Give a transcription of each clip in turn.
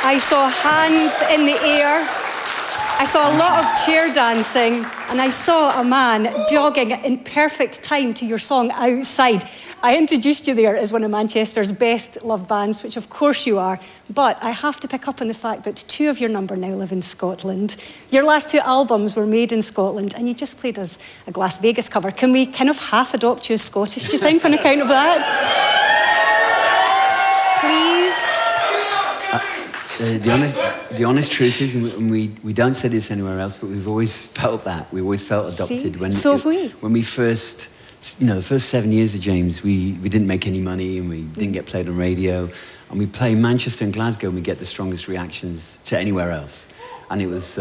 I saw hands in the air. I saw a lot of chair dancing, and I saw a man jogging in perfect time to your song Outside. I introduced you there as one of Manchester's best loved bands, which of course you are, but I have to pick up on the fact that 2 of your number now live in Scotland. Your last 2 albums were made in Scotland, and you just played us a Las Vegas cover. Can we kind of half adopt you as Scottish, do you think, on account of that? Please? The honest truth is, and we don't say this anywhere else, but we've always felt that. We always felt adopted. See? So have we. When we first, the first 7 years of James, we didn't make any money and we didn't get played on radio. And we play Manchester and Glasgow and we get the strongest reactions to anywhere else. And it was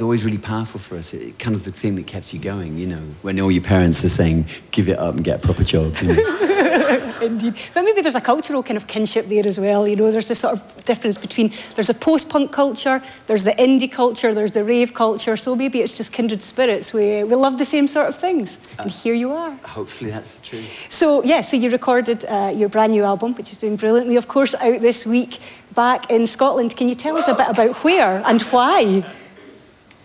always really powerful for us. It kind of the thing that kept you going, when all your parents are saying, give it up and get a proper job. Indeed. But maybe there's a cultural kind of kinship there as well. There's this sort of difference between, there's a post-punk culture, there's the indie culture, there's the rave culture. So maybe it's just kindred spirits. We love the same sort of things. And here you are. Hopefully that's the truth. So, so you recorded your brand new album, which is doing brilliantly, of course, out this week, back in Scotland. Can you tell us a bit about where and why?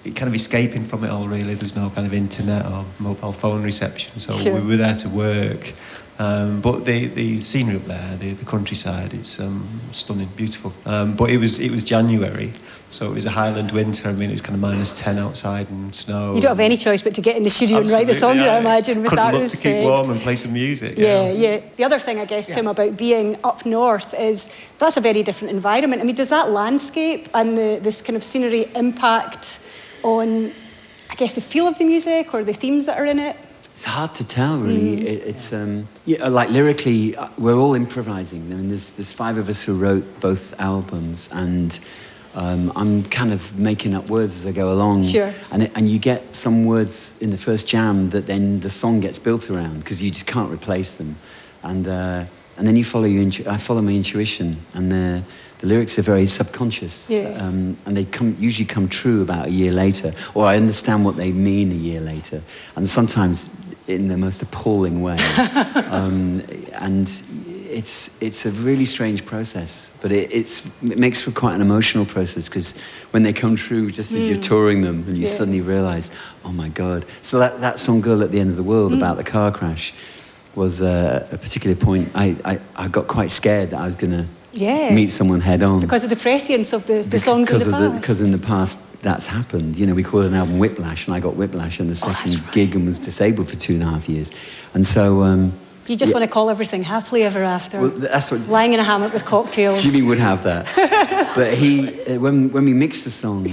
Kind of escaping from it all, really. There's no kind of internet or mobile phone reception, so Sure. we were there to work. But the scenery up there, the countryside, it's stunning, beautiful. But it was January, so it was a Highland winter. I mean, it was kind of -10 outside and snow. You don't have any choice but to get in the studio and write the song, I imagine, with that respect. To keep warm and play some music. Yeah. The other thing, I guess, Tim, about being up north is that's a very different environment. I mean, does that landscape and this kind of scenery impact on, I guess, the feel of the music or the themes that are in it? It's hard to tell, really. It's like lyrically, we're all improvising. I mean, there's 5 of us who wrote both albums, and I'm kind of making up words as I go along. Sure. And you get some words in the first jam that then the song gets built around because you just can't replace them. And then you follow I follow my intuition, and the lyrics are very subconscious. Yeah. And they usually come true about a year later, or I understand what they mean a year later, and sometimes in the most appalling way. And it's a really strange process, but it makes for quite an emotional process, because when they come true, just as you're touring them, and you suddenly realise, oh my God. So that song Girl at the End of the World about the car crash was a particular point. I got quite scared that I was going to meet someone head on. Because of the prescience of the songs in the past. Because in the past that's happened. We called an album Whiplash, and I got whiplash on the second gig and was disabled for 2.5 years. And so... you just want to call everything happily ever after. Well, that's what... Lying in a hammock with cocktails. Jimmy would have that. But when we mixed the song,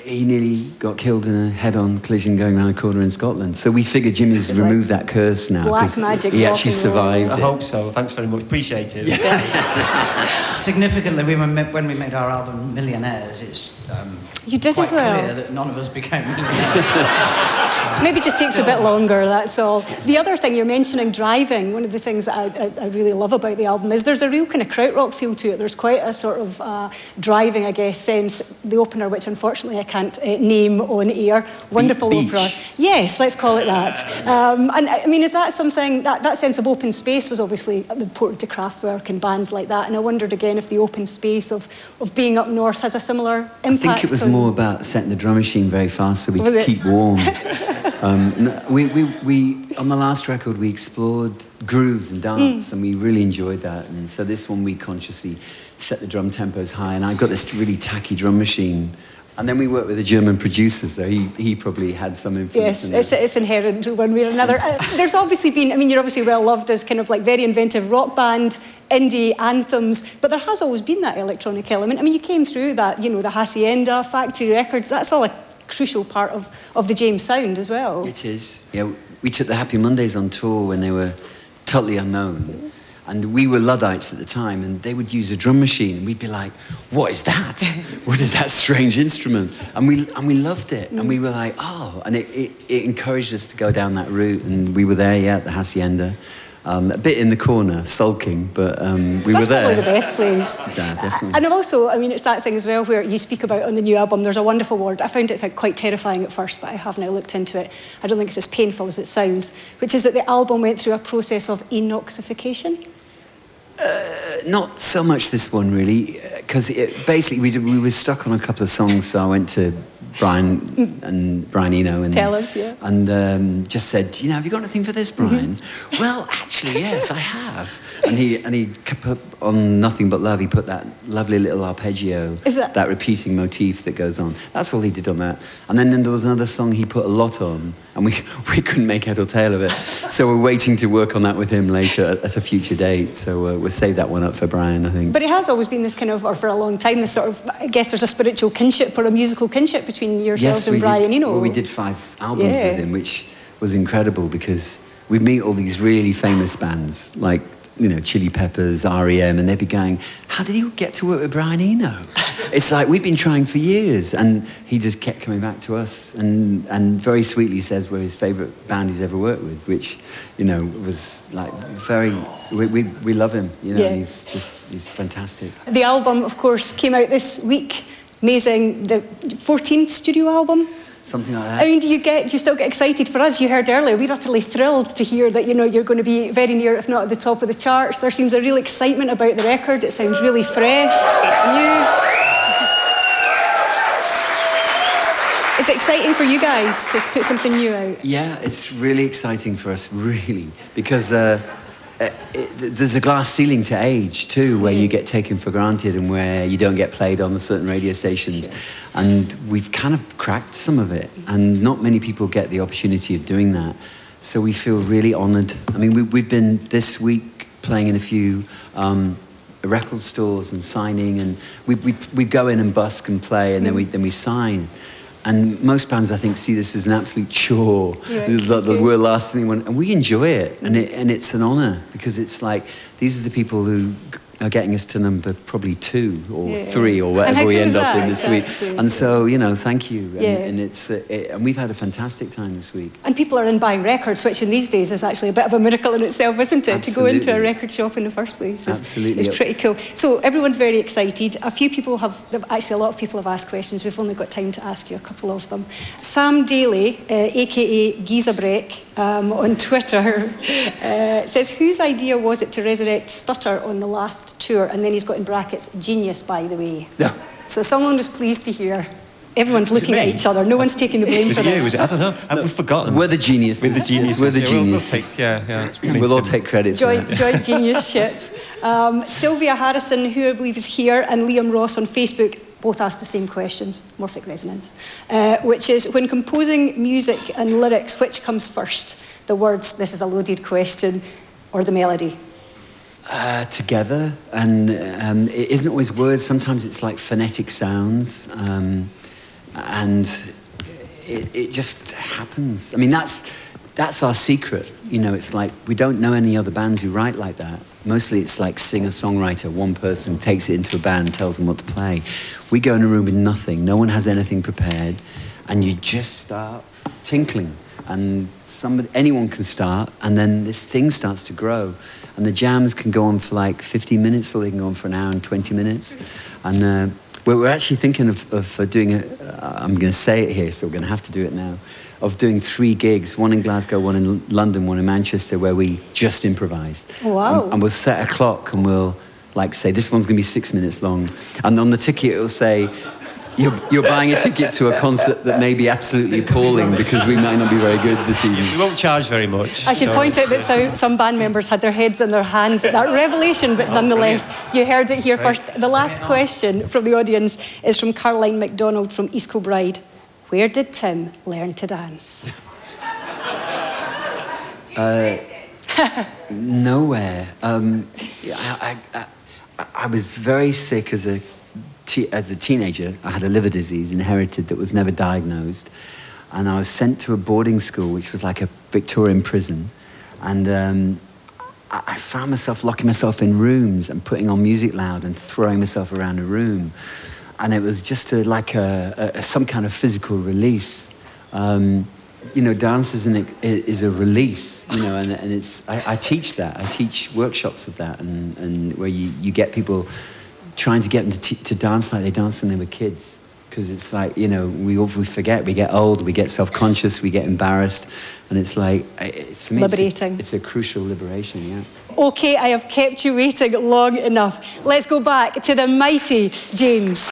he nearly got killed in a head-on collision going around a corner in Scotland. So we figured Jimmy's removed that curse now. Black magic. He actually survived. I hope so. Thanks very much. Appreciate it. Significantly, when we made our album Millionaires, it's you did quite as well. clear that none of us became millionaires. Maybe it just takes a bit longer, that's all. The other thing, you're mentioning driving. One of the things that I really love about the album is there's a real kind of krautrock feel to it. There's quite a sort of driving, I guess, sense. The opener, which unfortunately I can't name on air. Wonderful Beach. opera. Yes, let's call it that. And I mean, is that something, that sense of open space was obviously important to Kraftwerk and bands like that. And I wondered again if the open space of being up north has a similar impact. I think it was more about setting the drum machine very fast so we could keep warm. We on the last record we explored grooves and dance, and we really enjoyed that. And so this one we consciously set the drum tempos high, and I got this really tacky drum machine. And then we worked with a German producer, so he probably had some influence. Yes, it's inherent one way or another. There's obviously been, I mean, you're obviously well loved as kind of like very inventive rock band, indie anthems, but there has always been that electronic element. I mean, you came through that, the Hacienda, Factory Records, that's all a crucial part of the James sound as well. It is. Yeah, we took the Happy Mondays on tour when they were totally unknown. And we were Luddites at the time, and they would use a drum machine, and we'd be like, what is that? What is that strange instrument? And we loved it, and we were like, oh, and it encouraged us to go down that route, and we were there, at the Hacienda. A bit in the corner, sulking, but we were there. That's probably the best place. Yeah, definitely. And also, I mean, it's that thing as well where you speak about on the new album, there's a wonderful word. I found it quite terrifying at first, but I have now looked into it. I don't think it's as painful as it sounds, which is that the album went through a process of enoxification. Not so much this one, really. because basically we were stuck on a couple of songs, so I went to Brian Eno and Tell us, yeah. and just said, have you got anything for this, Brian? Well, actually, yes, I have. And he put on Nothing But Love. He put that lovely little arpeggio, that repeating motif that goes on. That's all he did on that. And then there was another song he put a lot on, and we couldn't make head or tail of it. So we're waiting to work on that with him later at a future date. So we'll save that one up for Brian, I think. But it has always been this kind of, or for a long time, this sort of, I guess there's a spiritual kinship or a musical kinship between yourselves and Brian Eno. Well, we did 5 albums with him, which was incredible because we'd meet all these really famous bands, like Chili Peppers, REM, and they'd be going, how did you get to work with Brian Eno? It's like, we've been trying for years, and he just kept coming back to us, and very sweetly says we're his favourite band he's ever worked with, which, was like very, we love him, he's fantastic. The album, of course, came out this week, amazing, the 14th studio album. Something like that. I mean, do you still get excited? For us, you heard earlier, we're utterly thrilled to hear that, you're going to be very near, if not at the top of the charts. There seems a real excitement about the record. It sounds really fresh, new. It's exciting for you guys to put something new out. Yeah, it's really exciting for us, really, because there's a glass ceiling to age too, where you get taken for granted and where you don't get played on the certain radio stations. Sure. And we've kind of cracked some of it, and not many people get the opportunity of doing that. So we feel really honoured. I mean, we've been this week playing in a few record stores and signing, and we go in and busk and play, and then we sign. And most bands, I think, see this as an absolute chore. Right. We're last thing, and we enjoy it, and it's an honour because it's like these are the people who are getting us to number probably 2 or 3 or whatever we end up in this week. And so, thank you. And and we've had a fantastic time this week. And people are in buying records, which in these days is actually a bit of a miracle in itself, isn't it? Absolutely. To go into a record shop in the first place. Absolutely. It's pretty cool. So everyone's very excited. A lot of people have asked questions. We've only got time to ask you a couple of them. Sam Daly, a.k.a. Giza Breck, on Twitter, says, whose idea was it to resurrect Stutter on the last tour? And then he's got in brackets, genius, by the way. Yeah. So someone was pleased to hear. Everyone's looking at each other. No one's taking the blame for this. I don't know. We've forgotten. We're the geniuses. We're the geniuses. We're the geniuses. We'll all take credit for that. Joint genius-ship. Sylvia Harrison, who I believe is here, and Liam Ross on Facebook both asked the same questions, morphic resonance, which is, when composing music and lyrics, which comes first? The words, this is a loaded question, or the melody? Together, and it isn't always words. Sometimes it's like phonetic sounds, and it just happens. I mean, that's our secret. It's like we don't know any other bands who write like that. Mostly it's like singer-songwriter. One person takes it into a band, tells them what to play. We go in a room with nothing. No one has anything prepared, and you just start tinkling, and anyone can start, and then this thing starts to grow. And the jams can go on for like 15 minutes, or they can go on for an hour and 20 minutes. And we're actually thinking of doing I'm going to say it here, so we're going to have to do it now, of doing 3 gigs, one in Glasgow, one in London, one in Manchester, where we just improvised. Wow. And we'll set a clock, and we'll say, this one's going to be 6 minutes long. And on the ticket, it'll say, You're buying a ticket to a concert that may be absolutely appalling because we might not be very good this evening. We won't charge very much. I should point out that some band members had their heads in their hands at that revelation, but nonetheless, you heard it here first. The last question from the audience is from Caroline MacDonald from East Kilbride. Where did Tim learn to dance? Nowhere. I was very sick as a teenager. I had a liver disease inherited that was never diagnosed, and I was sent to a boarding school which was like a Victorian prison, and I found myself locking myself in rooms and putting on music loud and throwing myself around a room, and it was just some kind of physical release. Dance is a release, and it's I teach that. I teach workshops of that, and where you get people trying to get them to dance like they danced when they were kids. Because it's like, we forget, we get old, we get self-conscious, we get embarrassed, and it's like, for me, liberating. It's a crucial liberation, yeah. OK, I have kept you waiting long enough. Let's go back to the mighty James.